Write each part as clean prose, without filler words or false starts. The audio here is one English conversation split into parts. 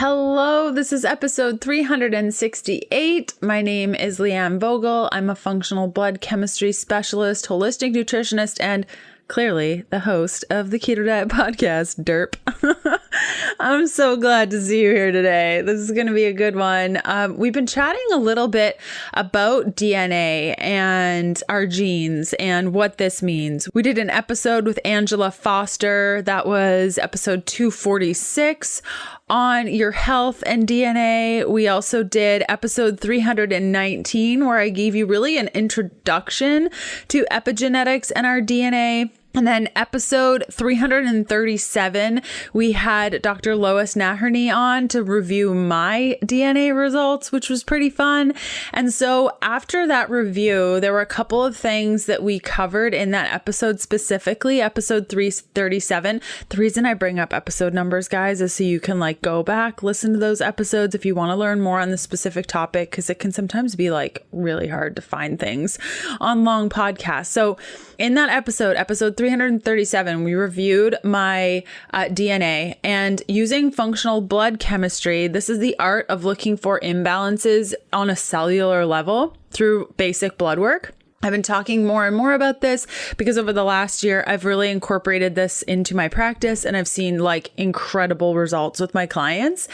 Hello, this is episode 368. My name is Leanne Vogel. I'm a functional blood chemistry specialist, holistic nutritionist, and clearly the host of the Keto Diet Podcast, derp. I'm so glad to see you here today. This is going to be a good one. We've been chatting a little bit about DNA and our genes and what this means. We did an episode with Angela Foster. That was episode 246 on your health and DNA. We also did episode 319, where I gave you really an introduction to epigenetics and our DNA. And then episode 337, we had Dr. Lois Naherney on to review my DNA results, which was pretty fun. And so after that review, there were a couple of things that we covered in that episode, specifically episode 337. The reason I bring up episode numbers, guys, is so you can go back, listen to those episodes if you want to learn more on the specific topic, because it can sometimes be really hard to find things on long podcasts. So in that episode 337, we reviewed my DNA, and using functional blood chemistry, this is the art of looking for imbalances on a cellular level through basic blood work. I've been talking more and more about this because over the last year, I've really incorporated this into my practice, and I've seen incredible results with my clients.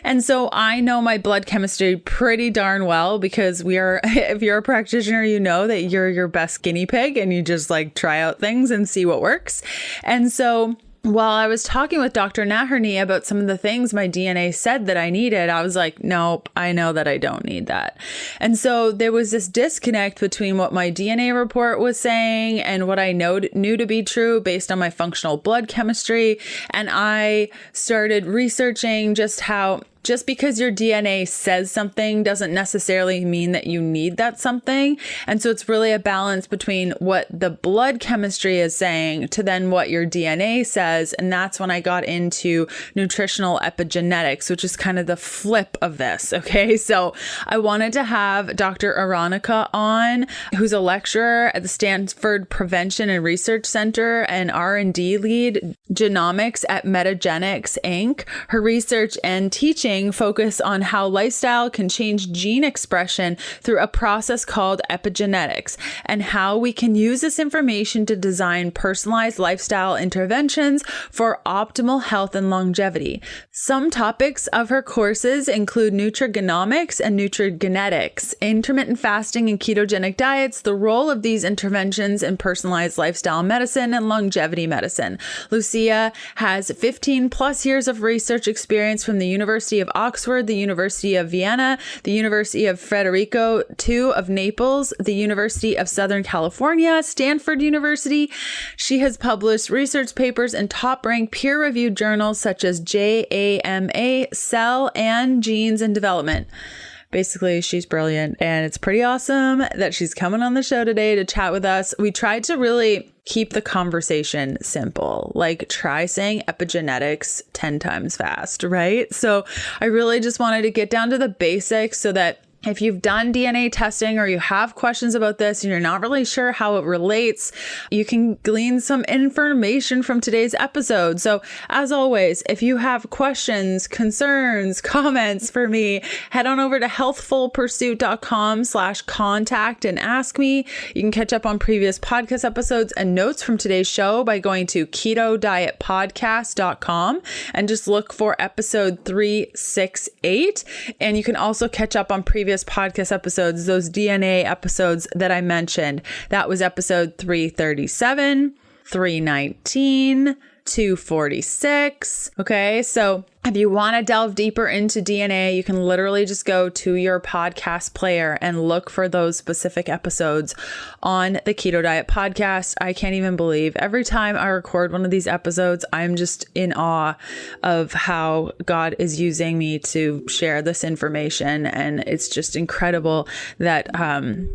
And so I know my blood chemistry pretty darn well, because if you're a practitioner, you know that you're your best guinea pig and you just try out things and see what works. And so while I was talking with Dr. Naherney about some of the things my DNA said that I needed, I was like, nope, I know that I don't need that. And so there was this disconnect between what my DNA report was saying and what I knew to be true based on my functional blood chemistry. And I started researching just because your DNA says something doesn't necessarily mean that you need that something. And so it's really a balance between what the blood chemistry is saying to then what your DNA says. And that's when I got into nutritional epigenetics, which is kind of the flip of this. Okay. So I wanted to have Dr. Aronica on, who's a lecturer at the Stanford Prevention and Research Center and R&D lead genomics at Metagenics, Inc. Her research and teaching focus on how lifestyle can change gene expression through a process called epigenetics, and how we can use this information to design personalized lifestyle interventions for optimal health and longevity. Some topics of her courses include nutrigenomics and nutrigenetics, intermittent fasting and ketogenic diets, the role of these interventions in personalized lifestyle medicine and longevity medicine. Lucia has 15 plus years of research experience from the University of Oxford, the University of Vienna, the University of Federico II of Naples, the University of Southern California, Stanford University. She has published research papers in top-ranked peer-reviewed journals such as JAMA, Cell, and Genes and Development. Basically, she's brilliant, and it's pretty awesome that she's coming on the show today to chat with us. We tried to really keep the conversation simple, try saying epigenetics 10 times fast, right? So I really just wanted to get down to the basics so that if you've done DNA testing or you have questions about this and you're not really sure how it relates, you can glean some information from today's episode. So as always, if you have questions, concerns, comments for me, head on over to healthfulpursuit.com/contact and ask me. You can catch up on previous podcast episodes and notes from today's show by going to ketodietpodcast.com and just look for episode 368. And you can also catch up on previous podcast episodes, those DNA episodes that I mentioned. That was episode 337, 319, 246. Okay, so if you want to delve deeper into DNA, you can literally just go to your podcast player and look for those specific episodes on the Keto Diet Podcast. I can't even believe every time I record one of these episodes, I'm just in awe of how God is using me to share this information. And it's just incredible that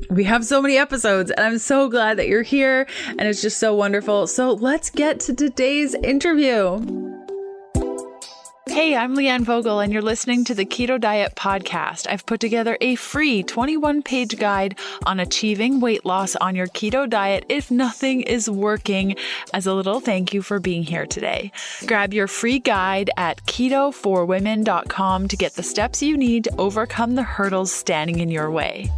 we have so many episodes, and I'm so glad that you're here, and it's just so wonderful. So let's get to today's interview. Hey, I'm Leanne Vogel, and you're listening to the Keto Diet Podcast. I've put together a free 21-page guide on achieving weight loss on your keto diet if nothing is working, as a little thank you for being here today. Grab your free guide at ketoforwomen.com to get the steps you need to overcome the hurdles standing in your way.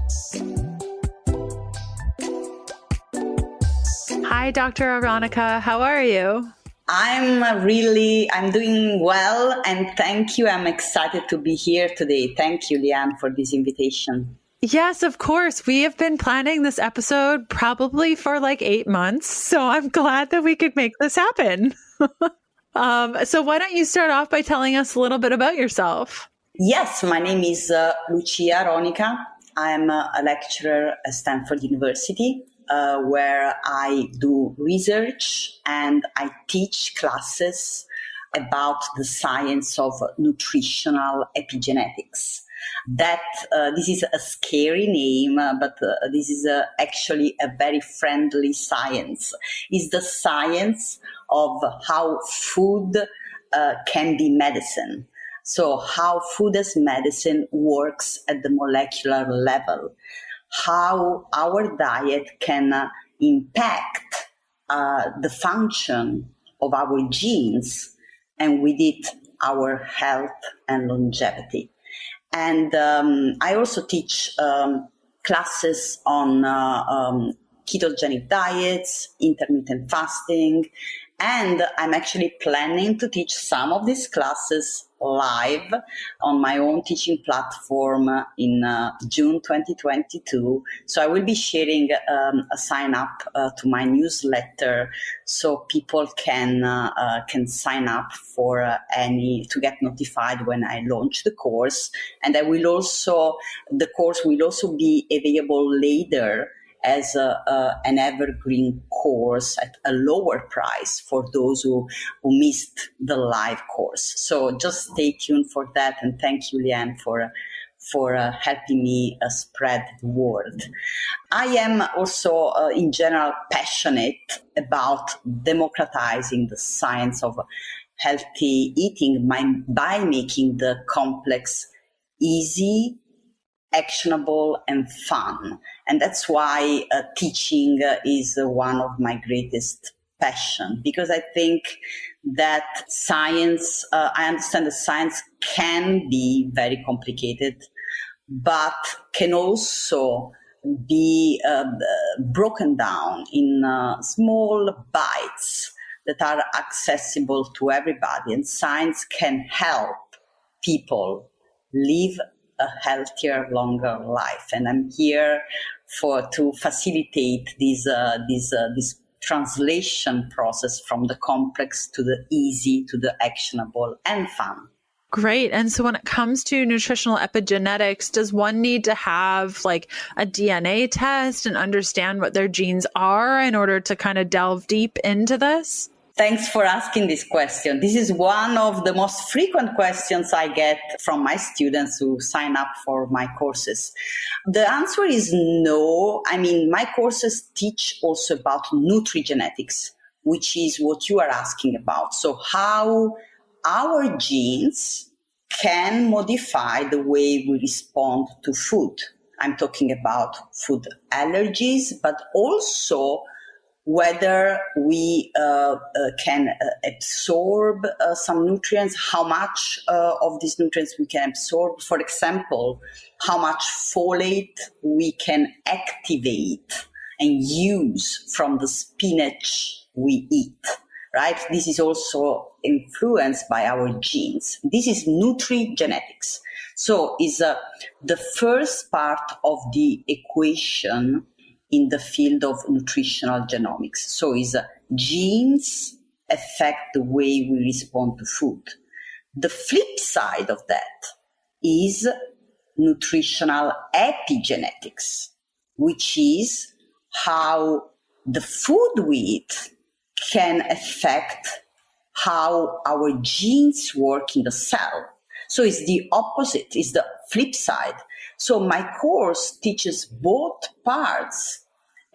Hi, Dr. Aronica. How are you? I'm doing well, and thank you. I'm excited to be here today. Thank you, Leanne, for this invitation. Yes, of course. We have been planning this episode probably for like 8 months, so I'm glad that we could make this happen. So why don't you start off by telling us a little bit about yourself? Yes, my name is Lucia Aronica. I'm a lecturer at Stanford University, where I do research and I teach classes about the science of nutritional epigenetics. This is a scary name, but this is actually a very friendly science. It's the science of how food can be medicine. So how food as medicine works at the molecular level. How our diet can impact the function of our genes, and with it, our health and longevity. And I also teach classes on ketogenic diets, intermittent fasting, and I'm actually planning to teach some of these classes live on my own teaching platform in June 2022. So I will be sharing a sign up to my newsletter, so people can sign up for to get notified when I launch the course. And the course will also be available later as an evergreen course at a lower price for those who missed the live course. So just stay tuned for that. And thank you, Leanne, for helping me spread the word. I am also, in general, passionate about democratizing the science of healthy eating by making the complex easy, actionable, and fun. And that's why teaching is one of my greatest passion, because I think that science, I understand that science can be very complicated, but can also be broken down in small bites that are accessible to everybody. And science can help people live a healthier, longer life. And I'm here to facilitate this translation process from the complex to the easy, to the actionable and fun. Great. And so when it comes to nutritional epigenetics, does one need to have like a DNA test and understand what their genes are in order to kind of delve deep into this? Thanks for asking this question. This is one of the most frequent questions I get from my students who sign up for my courses. The answer is no. I mean, my courses teach also about nutrigenetics, which is what you are asking about. So how our genes can modify the way we respond to food. I'm talking about food allergies, but also whether we can absorb some nutrients, how much of these nutrients we can absorb. For example, how much folate we can activate and use from the spinach we eat, right? This is also influenced by our genes. This is nutrigenetics. So is the first part of the equation in the field of nutritional genomics. So genes affect the way we respond to food. The flip side of that is nutritional epigenetics, which is how the food we eat can affect how our genes work in the cell. So it's the opposite, it's the flip side. So my course teaches both parts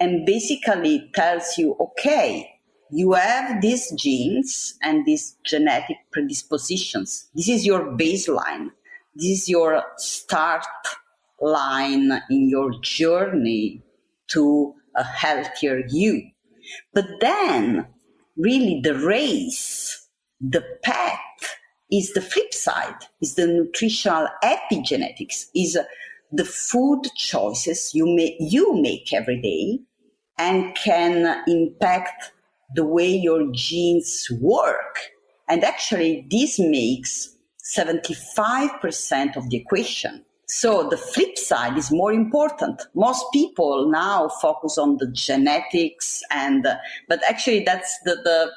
and basically tells you, okay, you have these genes and these genetic predispositions. This is your baseline. This is your start line in your journey to a healthier you. But then, really, the race, the path, is the flip side, is the nutritional epigenetics, is the food choices you make every day and can impact the way your genes work. And actually, this makes 75% of the equation. So the flip side is more important. Most people now focus on the genetics, but actually that's the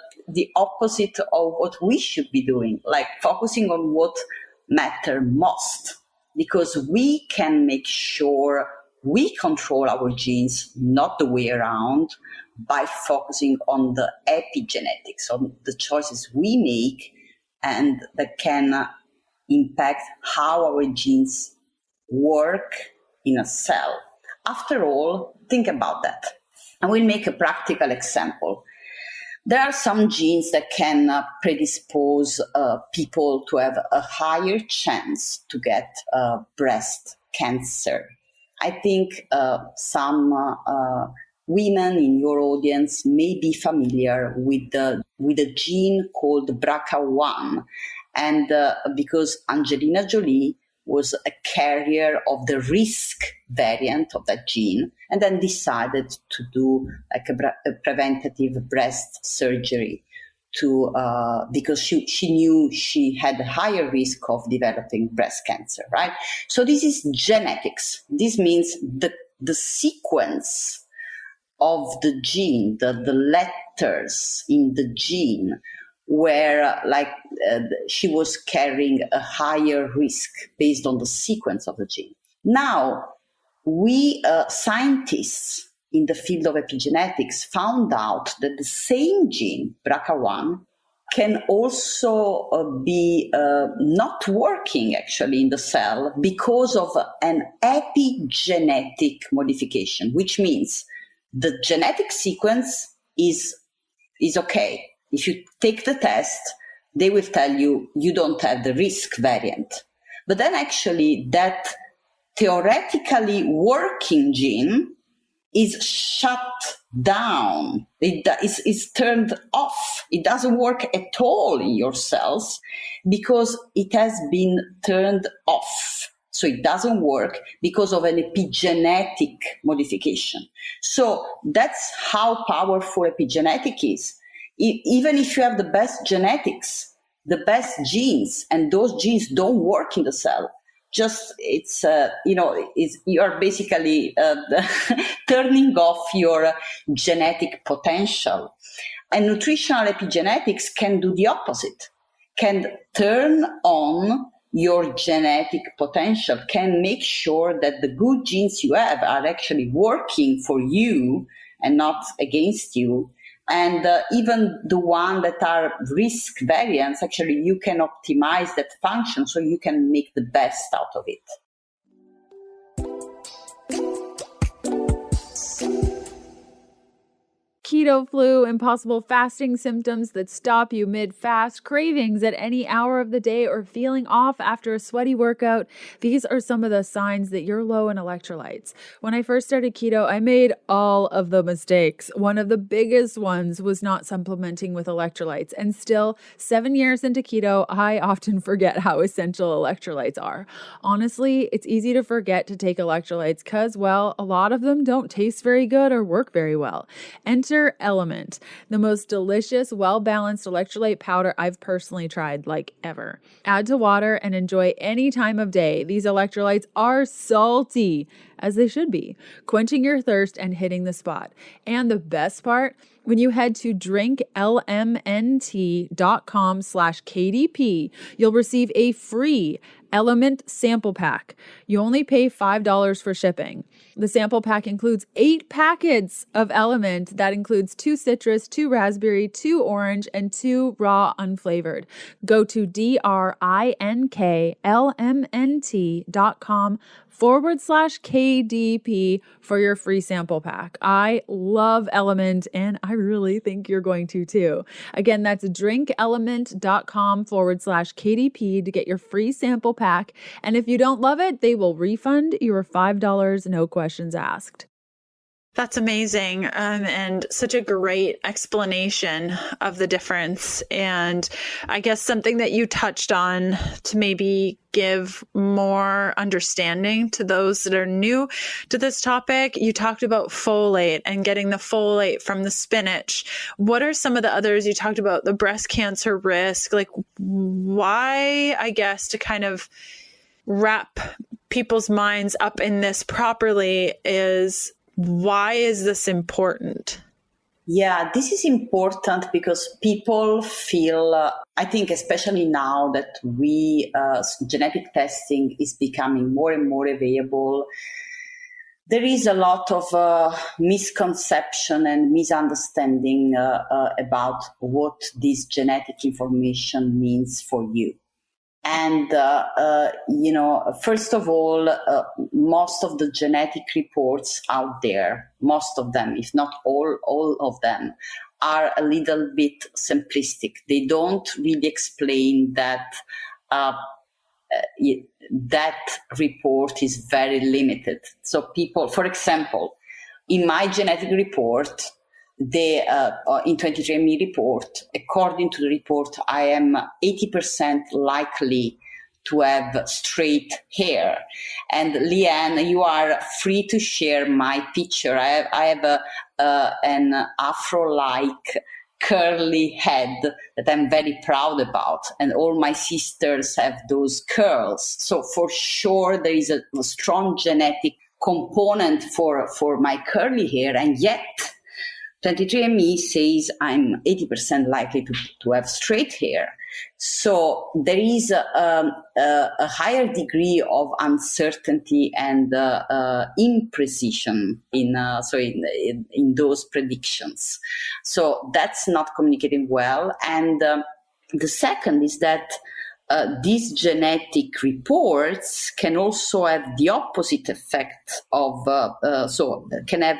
opposite of what we should be doing, like focusing on what matters most, because we can make sure we control our genes, not the way around, by focusing on the epigenetics, on the choices we make, and that can impact how our genes work in a cell. After all, think about that. I will make a practical example. There are some genes that can predispose people to have a higher chance to get breast cancer. I think some women in your audience may be familiar with a gene called BRCA1, and because Angelina Jolie was a carrier of the risk variant of that gene, and then decided to do like a preventative breast surgery because she knew she had a higher risk of developing breast cancer, right? So this is genetics. This means the sequence of the gene, the letters in the gene, where she was carrying a higher risk based on the sequence of the gene. Now, we scientists in the field of epigenetics found out that the same gene, BRCA1, can also be not working actually in the cell because of an epigenetic modification, which means the genetic sequence is okay. If you take the test, they will tell you you don't have the risk variant. But then actually that theoretically working gene is shut down. It is turned off. It doesn't work at all in your cells because it has been turned off. So it doesn't work because of an epigenetic modification. So that's how powerful epigenetic is. Even if you have the best genetics, the best genes, and those genes don't work in the cell, you're basically turning off your genetic potential. And nutritional epigenetics can do the opposite, can turn on your genetic potential, can make sure that the good genes you have are actually working for you and not against you. And even the one that are risk variants, actually you can optimize that function so you can make the best out of it. Keto flu, impossible fasting symptoms that stop you mid-fast, cravings at any hour of the day, or feeling off after a sweaty workout. These are some of the signs that you're low in electrolytes. When I first started keto, I made all of the mistakes. One of the biggest ones was not supplementing with electrolytes. And still, 7 years into keto, I often forget how essential electrolytes are. Honestly, it's easy to forget to take electrolytes because, well, a lot of them don't taste very good or work very well. Enter LMNT, the most delicious, well-balanced electrolyte powder I've personally tried, like ever. Add to water and enjoy any time of day. These electrolytes are salty, as they should be, quenching your thirst and hitting the spot. And the best part, when you head to drinklmnt.com/KDP, you'll receive a free LMNT Sample Pack. You only pay $5 for shipping. The sample pack includes 8 packets of LMNT that includes 2 citrus, 2 raspberry, 2 orange, and 2 raw unflavored. Go to drinklmnt.com/KDP for your free sample pack. I love LMNT and I really think you're going to too. Again, that's drinklmnt.com/KDP to get your free sample pack. And if you don't love it, they will refund your $5, no questions asked. That's amazing. And such a great explanation of the difference. And I guess something that you touched on to maybe give more understanding to those that are new to this topic. You talked about folate and getting the folate from the spinach. What are some of the others? You talked about the breast cancer risk. Like, why, I guess, to kind of wrap people's minds up in this properly is, why is this important? Yeah, this is important because people feel, I think especially now that genetic testing is becoming more and more available, there is a lot of misconception and misunderstanding about what this genetic information means for you. And, first of all, most of the genetic reports out there, most of them, if not all of them, are a little bit simplistic. They don't really explain that that report is very limited. So people, for example, in my genetic report, in 23andMe report, according to the report, I am 80% likely to have straight hair. And Leanne, you are free to share my picture. I have an afro-like curly head that I'm very proud about. And all my sisters have those curls. So for sure, there is a strong genetic component for my curly hair. And yet, 23andMe says I'm 80% likely to have straight hair. So there is a higher degree of uncertainty and imprecision in those predictions. So that's not communicating well. And the second is that these genetic reports can also have the opposite effect of, can have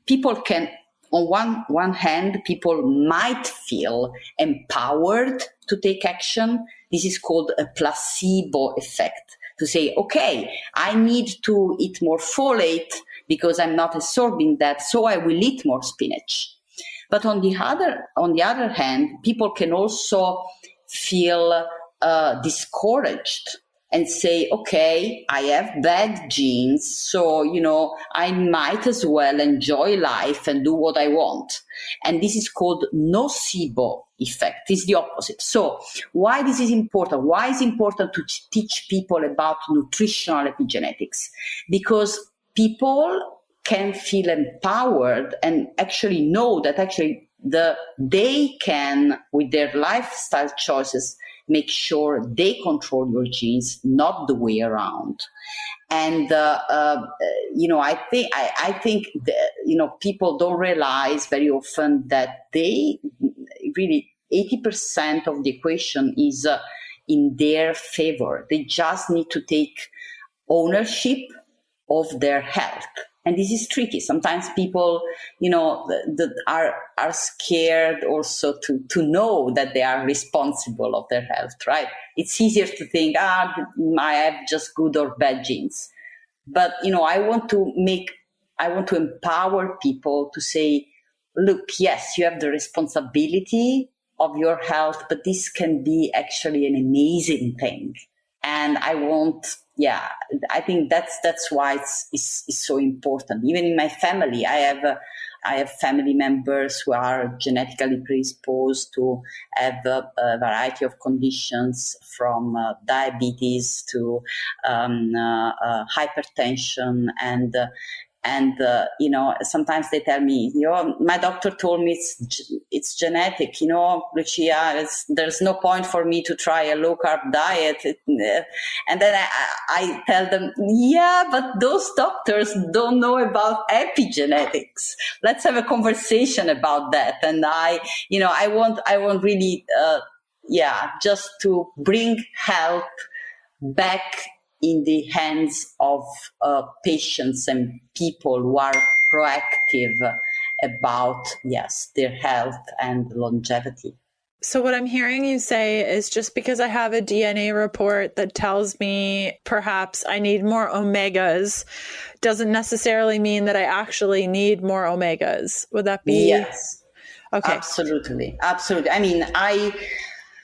people can, on one hand, people might feel empowered to take action. This is called a placebo effect. To say, okay, I need to eat more folate because I'm not absorbing that, so I will eat more spinach. But on the other hand, people can also feel discouraged and say, okay, I have bad genes, so, I might as well enjoy life and do what I want. And this is called nocebo effect. It's the opposite. So why this is important? Why is it important to teach people about nutritional epigenetics? Because people can feel empowered and actually know that they can, with their lifestyle choices, make sure they control your genes, not the way around. And I think people don't realize very often that they really 80% of the equation is in their favor. They just need to take ownership of their health. And this is tricky. Sometimes people, are scared also to know that they are responsible of their health, right? It's easier to think, I have just good or bad genes. But, I want to empower people to say, look, yes, you have the responsibility of your health, but this can be actually an amazing thing. And I think that's why it's so important. Even in my family, I have family members who are genetically predisposed to have a variety of conditions, from diabetes to hypertension, and And, sometimes they tell me, my doctor told me it's genetic, Lucia, there's no point for me to try a low carb diet. And then I tell them, yeah, but those doctors don't know about epigenetics. Let's have a conversation about that. And I want really, just to bring help back in the hands of patients and people who are proactive about, their health and longevity. So what I'm hearing you say is just because I have a DNA report that tells me perhaps I need more omegas doesn't necessarily mean that I actually need more omegas. Would that be? Yes. Okay. Absolutely. I mean,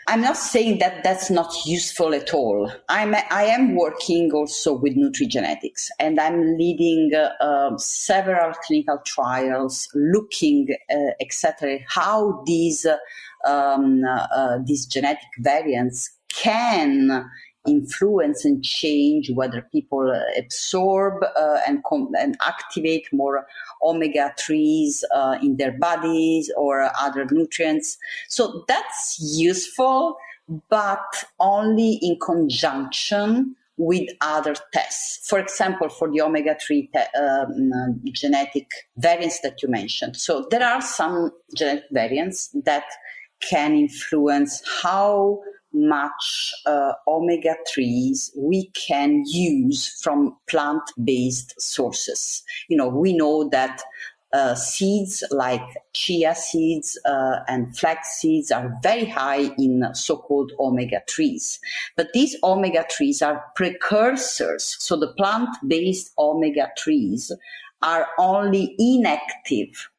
I'm not saying that that's not useful at all. I am working also with nutrigenetics, and I'm leading several clinical trials looking exactly how these genetic variants can influence and change whether people absorb and activate more omega-3s in their bodies or other nutrients. So that's useful, but only in conjunction with other tests. For example, for the omega-3 genetic variants that you mentioned. So there are some genetic variants that can influence how much omega-3s we can use from plant-based sources. We know that seeds like chia seeds and flax seeds are very high in so-called omega-3s. But these omega-3s are precursors. So the plant-based omega-3s are only inactive,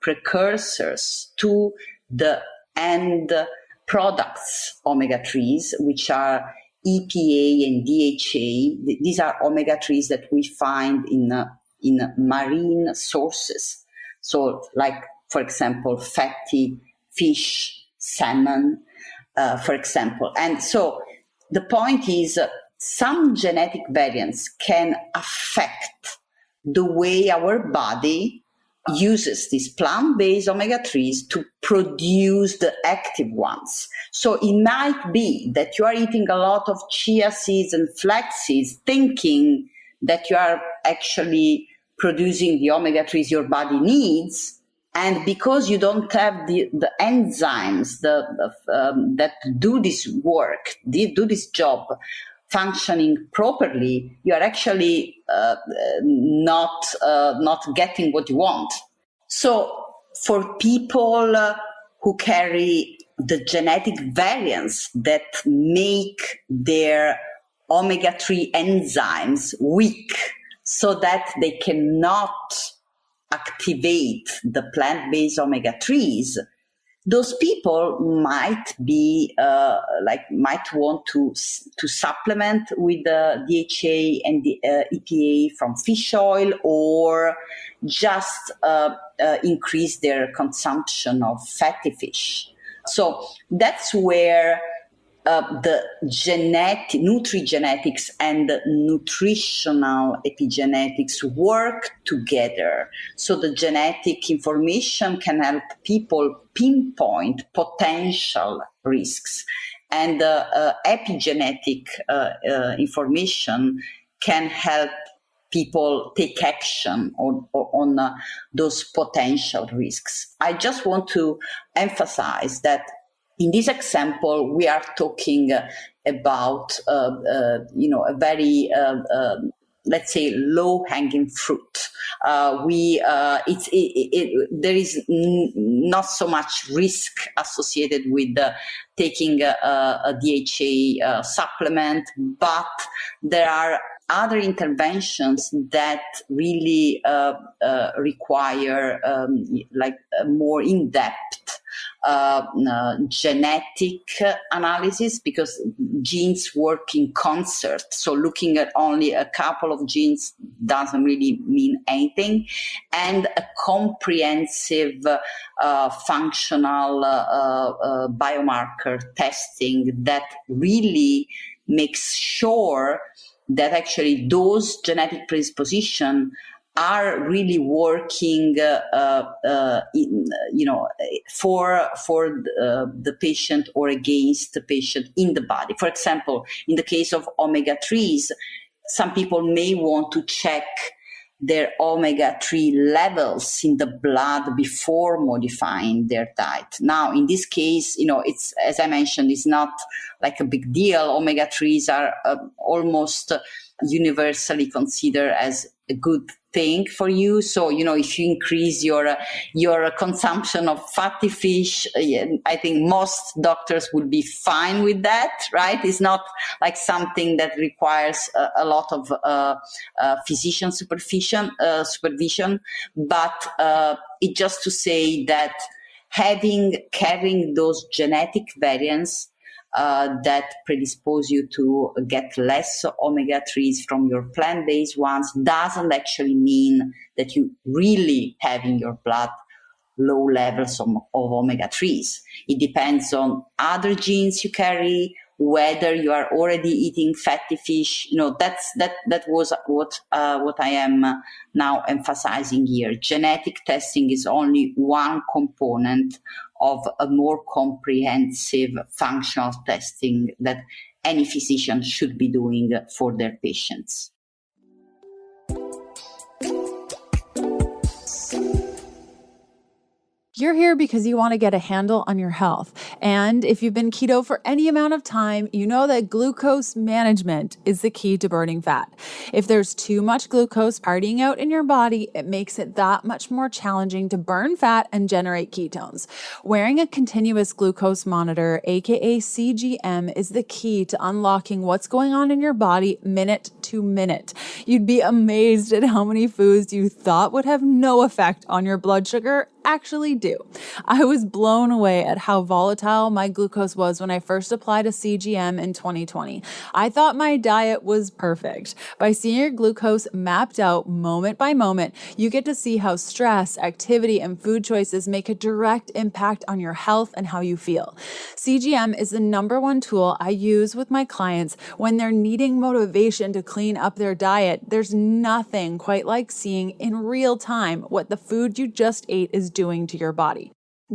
precursors to the end products omega-3s, which are EPA and DHA. These are omega-3s that we find in marine sources. So like, for example, fatty fish, salmon, for example. And so the point is some genetic variants can affect the way our body uses these plant-based omega-3s to produce the active ones. So it might be that you are eating a lot of chia seeds and flax seeds thinking that you are actually producing the omega-3s your body needs, and because you don't have the enzymes that do this work, do this job functioning properly, you are actually not getting what you want. So for people who carry the genetic variants that make their omega-3 enzymes weak so that they cannot activate the plant-based omega-3s, those people might want to supplement with the DHA and the EPA from fish oil, or just increase their consumption of fatty fish. So that's where the nutrigenetics and nutritional epigenetics work together. So the genetic information can help people pinpoint potential risks, and epigenetic information can help people take action on those potential risks. I just want to emphasize that in this example, we are talking about, a very, let's say, low-hanging fruit. There is not so much risk associated with taking a DHA supplement, but there are other interventions that really require more in-depth genetic analysis, because genes work in concert. So looking at only a couple of genes doesn't really mean anything. And a comprehensive functional biomarker testing that really makes sure that actually those genetic predispositions are really working, for the patient or against the patient in the body. For example, in the case of omega-3s, some people may want to check their omega-3 levels in the blood before modifying their diet. Now, in this case, it's, as I mentioned, it's not like a big deal. Omega-3s are almost universally considered as a good thing for you. So, if you increase your consumption of fatty fish, I think most doctors would be fine with that, right? It's not like something that requires a lot of physician supervision, but it's just to say that carrying those genetic variants that predispose you to get less omega-3s from your plant-based ones doesn't actually mean that you really have in your blood low levels of omega-3s. It depends on other genes you carry, whether you are already eating fatty fish. That was what I am now emphasizing here. Genetic testing is only one component of a more comprehensive functional testing that any physician should be doing for their patients. You're here because you want to get a handle on your health. And if you've been keto for any amount of time, you know that glucose management is the key to burning fat. If there's too much glucose partying out in your body, it makes it that much more challenging to burn fat and generate ketones. Wearing a continuous glucose monitor, aka CGM, is the key to unlocking what's going on in your body minute to minute. You'd be amazed at how many foods you thought would have no effect on your blood sugar actually do. I was blown away at how volatile my glucose was when I first applied a CGM in 2020. I thought my diet was perfect. By seeing your glucose mapped out moment by moment, you get to see how stress, activity, and food choices make a direct impact on your health and how you feel. CGM is the #1 tool I use with my clients when they're needing motivation to clean up their diet. There's nothing quite like seeing in real time what the food you just ate is doing to your body.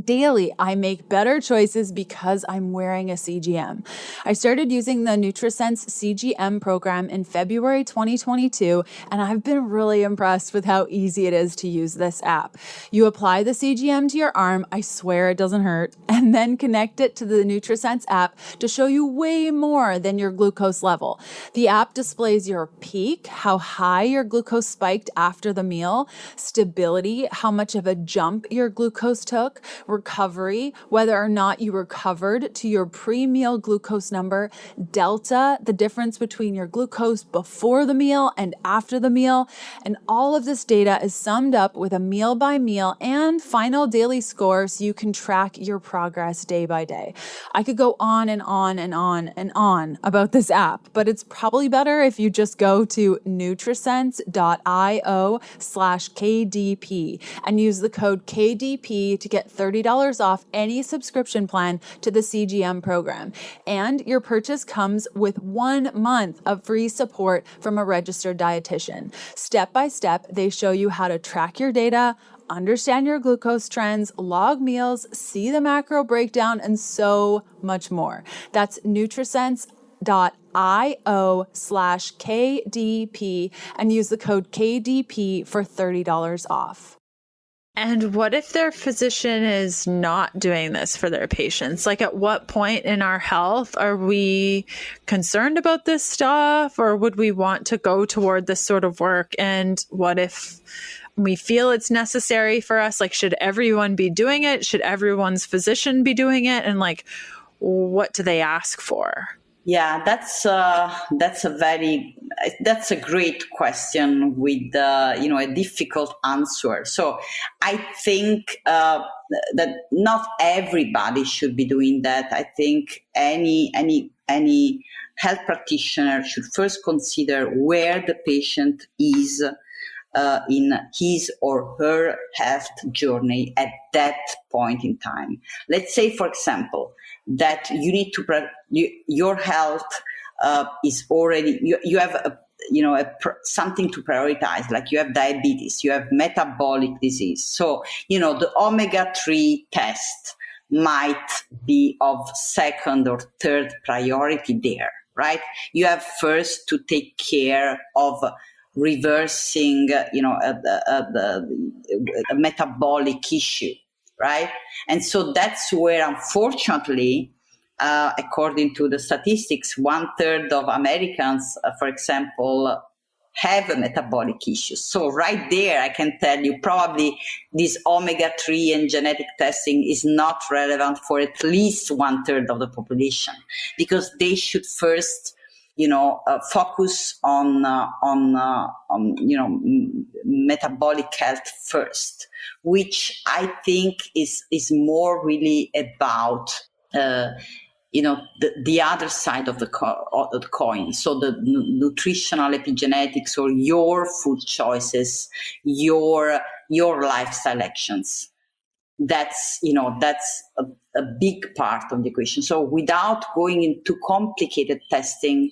Daily, I make better choices because I'm wearing a CGM. I started using the NutriSense CGM program in February 2022, and I've been really impressed with how easy it is to use this app. You apply the CGM to your arm, I swear it doesn't hurt, and then connect it to the NutriSense app to show you way more than your glucose level. The app displays your peak, how high your glucose spiked after the meal, stability, how much of a jump your glucose took, recovery, whether or not you recovered to your pre-meal glucose number, delta, the difference between your glucose before the meal and after the meal, and all of this data is summed up with a meal by meal and final daily score so you can track your progress day by day. I could go on and on and on and on about this app, but it's probably better if you just go to nutrisense.io/KDP and use the code KDP to get $30 off any subscription plan to the CGM program. And your purchase comes with 1 month of free support from a registered dietitian. Step by step, they show you how to track your data, understand your glucose trends, log meals, see the macro breakdown, and so much more. That's nutrisense.io/KDP and use the code KDP for $30 off. And what if their physician is not doing this for their patients? Like, at what point in our health are we concerned about this stuff, or would we want to go toward this sort of work? And what if we feel it's necessary for us? Like, should everyone be doing it? Should everyone's physician be doing it? And like, what do they ask for? Yeah, that's a great question with a difficult answer. So I think that not everybody should be doing that. I think any health practitioner should first consider where the patient is in his or her health journey at that point in time. Let's say, for example, that you need to your health is already, you have something to prioritize, like you have diabetes, you have metabolic disease. So, the omega-3 test might be of second or third priority there, right? You have first to take care of reversing, a metabolic issue, right? And so that's where, unfortunately, according to the statistics, 1/3 of Americans, for example, have a metabolic issue. So right there, I can tell you probably this omega-3 and genetic testing is not relevant for at least 1/3 of the population, because they should first, focus on metabolic health first, which I think is more really about the other side of the coin. So the nutritional epigenetics, or your food choices, your lifestyle actions. That's a big part of the equation. So without going into complicated testing,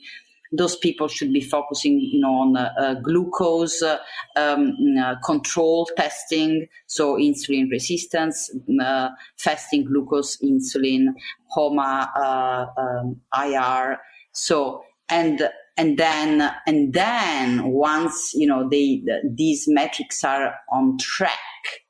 those people should be focusing, on glucose control testing, so insulin resistance, fasting glucose, insulin, HOMA, IR. So and then once these metrics are on track,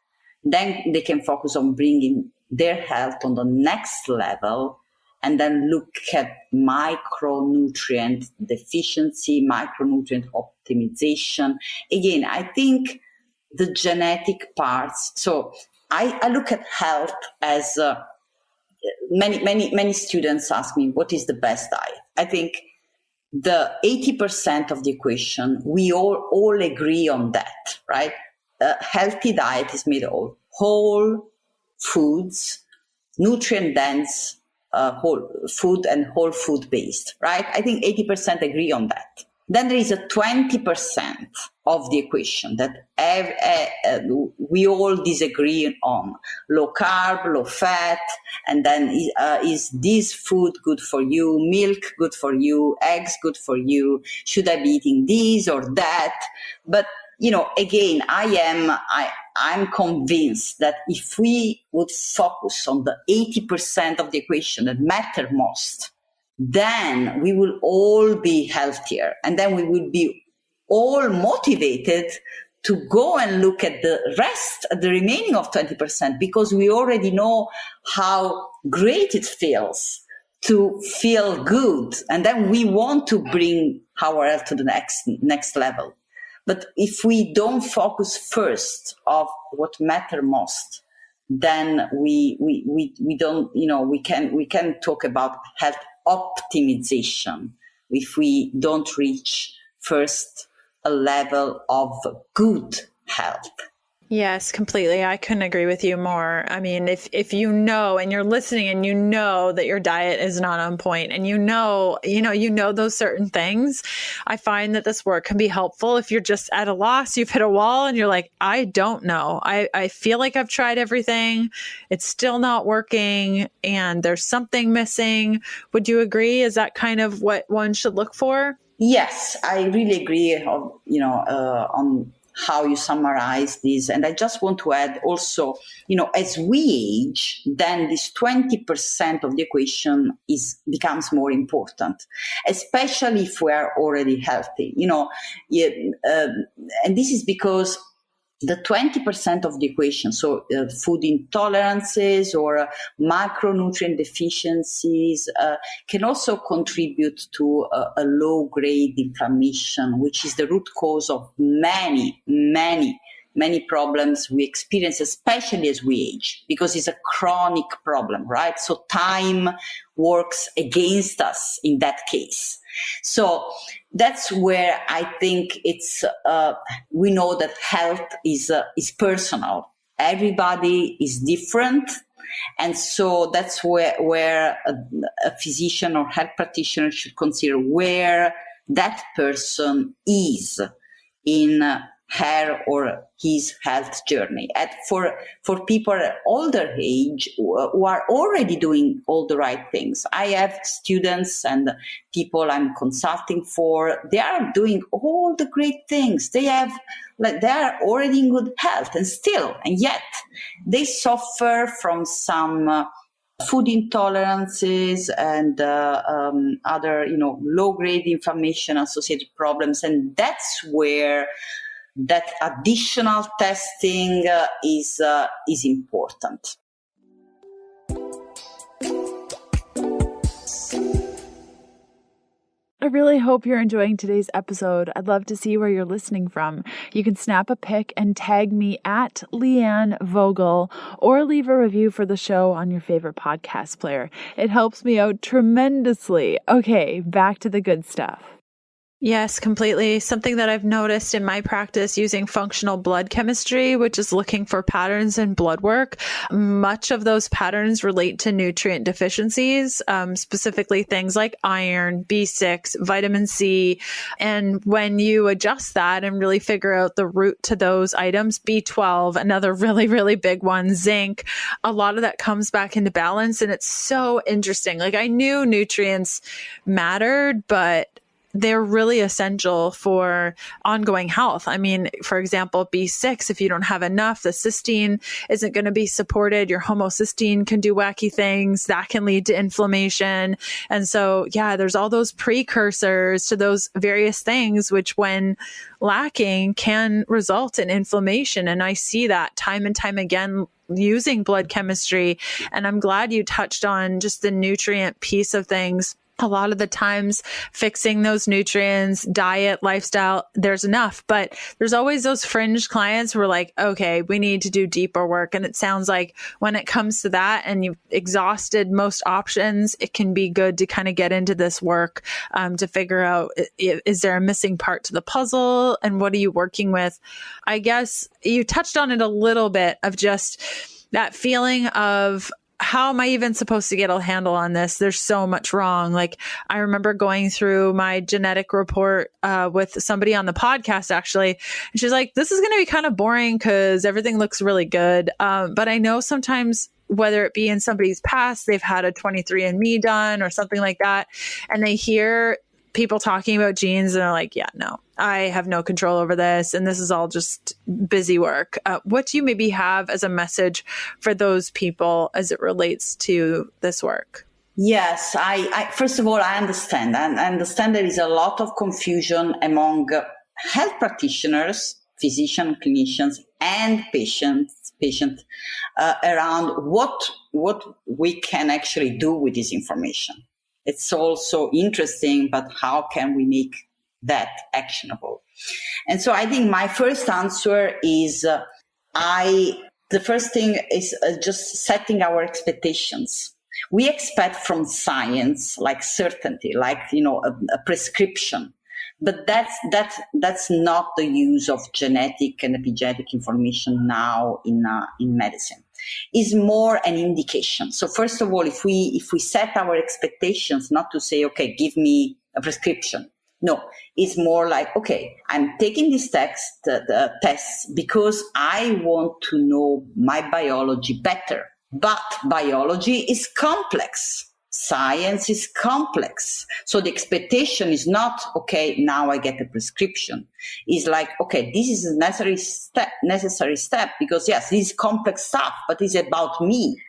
then they can focus on bringing their health on the next level, and then look at micronutrient deficiency, micronutrient optimization. Again, I think the genetic parts. So I look at health as many students ask me, what is the best diet? I think the 80% of the equation, we all agree on that, right? A healthy diet is made of whole foods, nutrient-dense whole food and whole food based, right? I think 80% agree on that. Then there is a 20% of the equation that we all disagree on. Low carb, low fat, and then is this food good for you? Milk good for you? Eggs good for you? Should I be eating this or that? But again, I'm convinced that if we would focus on the 80% of the equation that matter most, then we will all be healthier, and then we will be all motivated to go and look at the rest, the remaining of 20%, because we already know how great it feels to feel good, and then we want to bring our health to the next level. But if we don't focus first of what matter most, then we don't, we can talk about health optimization if we don't reach first a level of good health. Yes, completely. I couldn't agree with you more. I mean, if you know, and you're listening and you know that your diet is not on point, and you know those certain things, I find that this work can be helpful if you're just at a loss, you've hit a wall and you're like, I don't know. I feel like I've tried everything. It's still not working and there's something missing. Would you agree? Is that kind of what one should look for? Yes, I really agree on how you summarize this. And I just want to add also, as we age, then this 20% of the equation becomes more important, especially if we are already healthy, and this is because the 20% of the equation, so food intolerances or macronutrient deficiencies, can also contribute to a low-grade inflammation, which is the root cause of many problems we experience, especially as we age, because it's a chronic problem, right? So time works against us in that case. So that's where I think it's, we know that health is personal. Everybody is different. And so that's where a physician or health practitioner should consider where that person is in her or his health journey. And for people at older age who are already doing all the right things. I have students and people I'm consulting for, they are doing all the great things. They are already in good health and yet they suffer from some food intolerances and other, low-grade inflammation associated problems. And that's where that additional testing is important. I really hope you're enjoying today's episode. I'd love to see where you're listening from. You can snap a pic and tag me at Leanne Vogel or leave a review for the show on your favorite podcast player. It helps me out tremendously. Okay, back to the good stuff. Yes, completely. Something that I've noticed in my practice using functional blood chemistry, which is looking for patterns in blood work, much of those patterns relate to nutrient deficiencies, specifically things like iron, B6, vitamin C. And when you adjust that and really figure out the root to those items, B12, another really, really big one, zinc, a lot of that comes back into balance. And it's so interesting. Like I knew nutrients mattered, but they're really essential for ongoing health. I mean, for example, B6, if you don't have enough, the cysteine isn't going to be supported. Your homocysteine can do wacky things that can lead to inflammation. And so, there's all those precursors to those various things, which when lacking can result in inflammation. And I see that time and time again using blood chemistry. And I'm glad you touched on just the nutrient piece of things. A lot of the times fixing those nutrients, diet, lifestyle, there's enough, but there's always those fringe clients who are like, okay, we need to do deeper work. And it sounds like when it comes to that and you've exhausted most options, it can be good to kind of get into this work to figure out, is there a missing part to the puzzle and what are you working with? I guess you touched on it a little bit of just that feeling of, how am I even supposed to get a handle on this? There's so much wrong. Like I remember going through my genetic report with somebody on the podcast, actually. And she's like, this is going to be kind of boring because everything looks really good. But I know sometimes whether it be in somebody's past, they've had a 23andMe done or something like that. And they hear people talking about genes and they're like, yeah, no, I have no control over this. And this is all just busy work. What do you maybe have as a message for those people as it relates to this work? Yes, I first of all, I understand. I understand there is a lot of confusion among health practitioners, physicians, clinicians, and patients around what we can actually do with this information. It's also interesting, but how can we make that actionable? And so I think my first answer is the first thing is just setting our expectations. We expect from science like certainty, like a prescription, but that's not the use of genetic and epigenetic information now in medicine. Is more an indication. So first of all, if we set our expectations, not to say, okay, give me a prescription. No, it's more like, okay, I'm taking this tests because I want to know my biology better. But biology is complex. Science is complex. So the expectation is not, okay, now I get a prescription. It's like, okay, this is a necessary step because yes, this is complex stuff, but it's about me.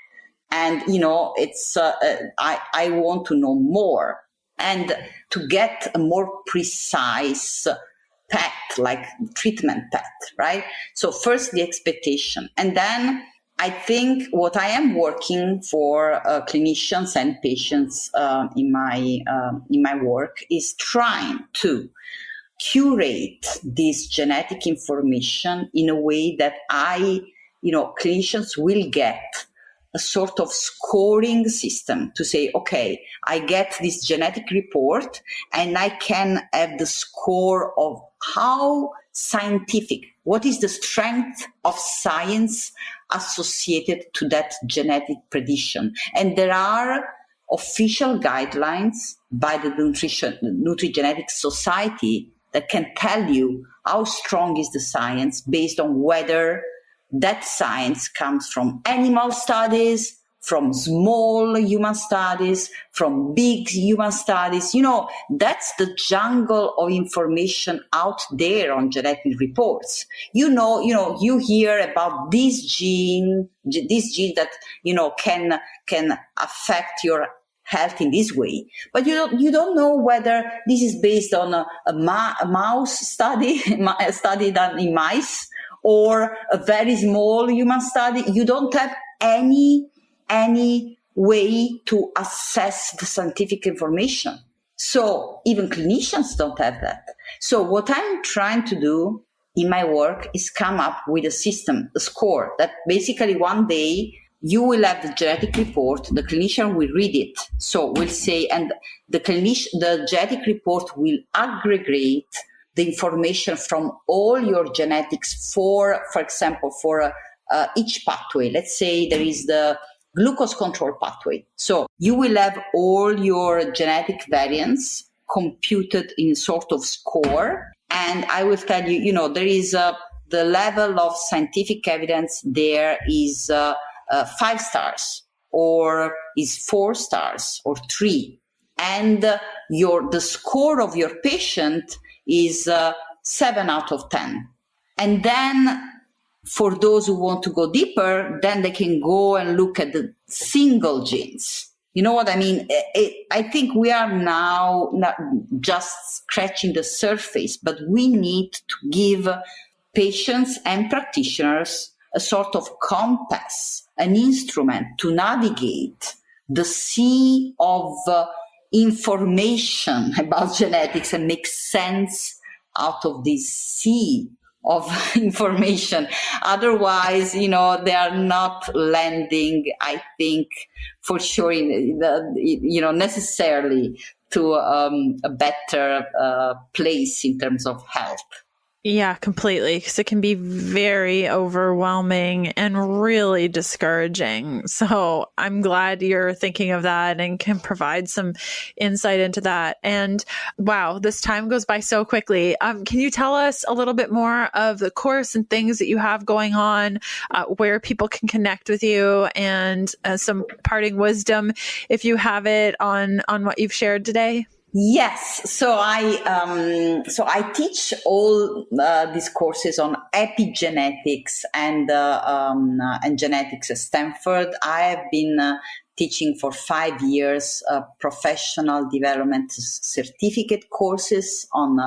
And, it's, I want to know more and to get a more precise path, like treatment path, right? So first the expectation, and then I think what I am working for clinicians and patients in my work is trying to curate this genetic information in a way that clinicians will get a sort of scoring system to say, okay, I get this genetic report and I can have the score of how scientific, what is the strength of science associated to that genetic prediction. And there are official guidelines by the Nutrigenetics Society that can tell you how strong is the science based on whether that science comes from animal studies, from small human studies, from big human studies. That's the jungle of information out there on genetic reports. You hear about this gene that, can affect your health in this way, but you don't know whether this is based on a mouse study, a study done in mice, or a very small human study. You don't have any way to assess the scientific information. So even clinicians don't have that. So what I'm trying to do in my work is come up with a system, a score, that basically one day you will have the genetic report, the clinician will read it. So we'll say, and the genetic report will aggregate the information from all your genetics for example, for each pathway. Let's say there is the glucose control pathway. So you will have all your genetic variants computed in sort of score. And I will tell you, there is the level of scientific evidence there is 5 stars, or is 4 stars, or 3. And the score of your patient is 7 out of 10. And then for those who want to go deeper, then they can go and look at the single genes. You know what I mean? I think we are now not just scratching the surface, but we need to give patients and practitioners a sort of compass, an instrument to navigate the sea of information about genetics and make sense out of this sea of information. Otherwise, they are not landing, I think, for sure, necessarily to a better place in terms of health. Yeah, completely. Because it can be very overwhelming and really discouraging. So I'm glad you're thinking of that and can provide some insight into that. And wow, this time goes by so quickly. Can you tell us a little bit more of the course and things that you have going on, where people can connect with you, and some parting wisdom, if you have it, on what you've shared today? Yes, so I teach all these courses on epigenetics and genetics at Stanford. I have been teaching for 5 years professional development certificate courses on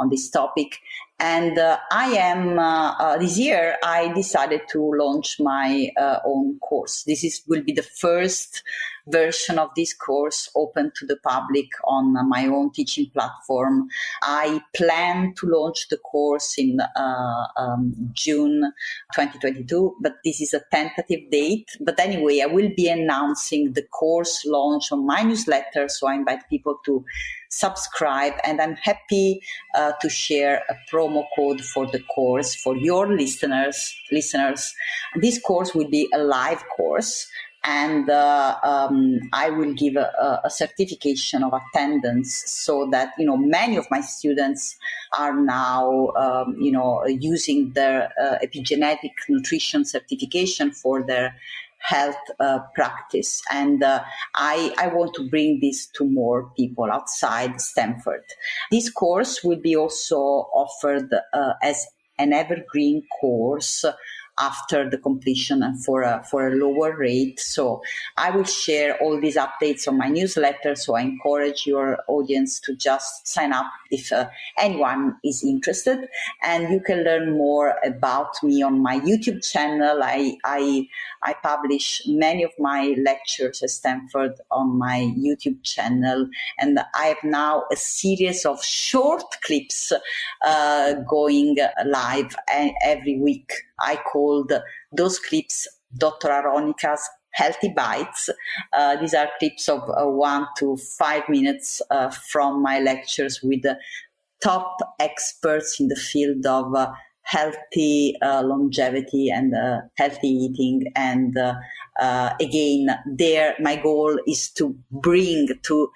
this topic. And I am this year I decided to launch my own course. Will be the first version of this course open to the public on my own teaching platform. I plan to launch the course in June 2022, but this is a tentative date. But anyway, I will be announcing the course launch on my newsletter, so I invite people to subscribe, and I'm happy to share a promo code for the course for your listeners. This course will be a live course, and I will give a certification of attendance, so that many of my students are now using their epigenetic nutrition certification for their health practice. And I want to bring this to more people outside Stanford. This course will be also offered as an evergreen course after the completion, and for a lower rate. So I will share all these updates on my newsletter. So I encourage your audience to just sign up if anyone is interested. And you can learn more about me on my YouTube channel. I publish many of my lectures at Stanford on my YouTube channel, and I have now a series of short clips going live every week. I called those clips Dr. Aronica's Healthy Bites. These are clips of 1 to 5 minutes from my lectures with the top experts in the field of healthy longevity and healthy eating. And again, my goal is to bring to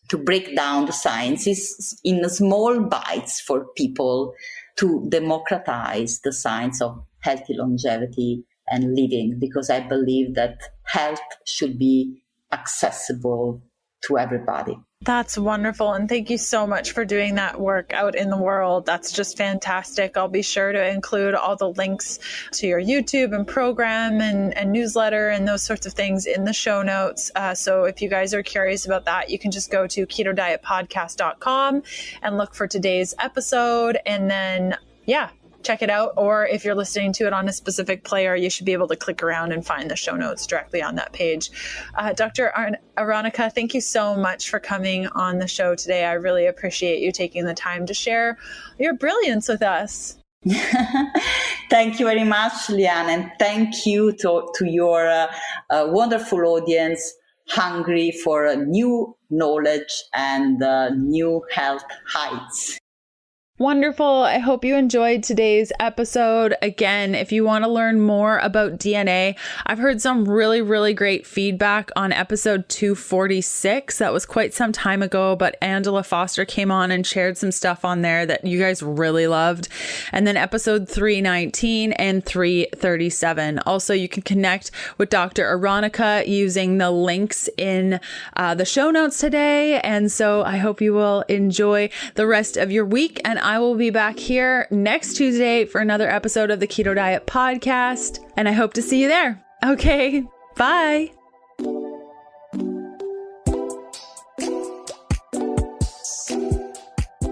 to break down the sciences in small bites for people to democratize the science of healthy longevity and living, because I believe that health should be accessible to everybody. That's wonderful. And thank you so much for doing that work out in the world. That's just fantastic. I'll be sure to include all the links to your YouTube and program and newsletter and those sorts of things in the show notes. So if you guys are curious about that, you can just go to ketodietpodcast.com and look for today's episode. And then, check it out. Or if you're listening to it on a specific player, you should be able to click around and find the show notes directly on that page. Dr. Aronica, thank you so much for coming on the show today. I really appreciate you taking the time to share your brilliance with us. Thank you very much, Leanne, and thank you to your wonderful audience, hungry for new knowledge and new health heights. Wonderful. I hope you enjoyed today's episode. Again, if you want to learn more about DNA, I've heard some really, really great feedback on episode 246. That was quite some time ago, but Angela Foster came on and shared some stuff on there that you guys really loved. And then episode 319 and 337. Also, you can connect with Dr. Aronica using the links in the show notes today. And so I hope you will enjoy the rest of your week, and I will be back here next Tuesday for another episode of the Keto Diet Podcast, and I hope to see you there. Okay, bye.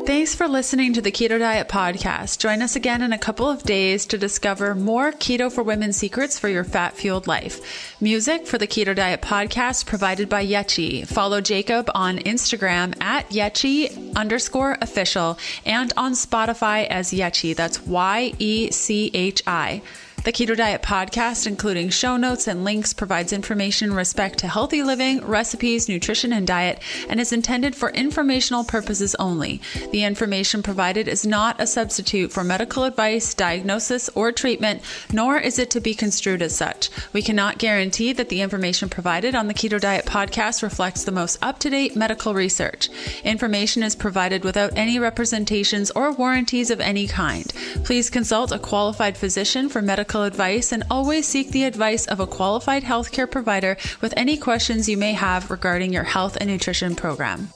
Thanks for listening to the Keto Diet Podcast. Join us again in a couple of days to discover more Keto for Women secrets for your fat-fueled life. Music for the Keto Diet Podcast provided by Yechi. Follow Jacob on Instagram at Yechi_official and on Spotify as Yechi. That's YECHI. The Keto Diet Podcast, including show notes and links, provides information in respect to healthy living, recipes, nutrition, and diet, and is intended for informational purposes only. The information provided is not a substitute for medical advice, diagnosis, or treatment, nor is it to be construed as such. We cannot guarantee that the information provided on the Keto Diet Podcast reflects the most up-to-date medical research. Information is provided without any representations or warranties of any kind. Please consult a qualified physician for medical advice, and always seek the advice of a qualified healthcare provider with any questions you may have regarding your health and nutrition program.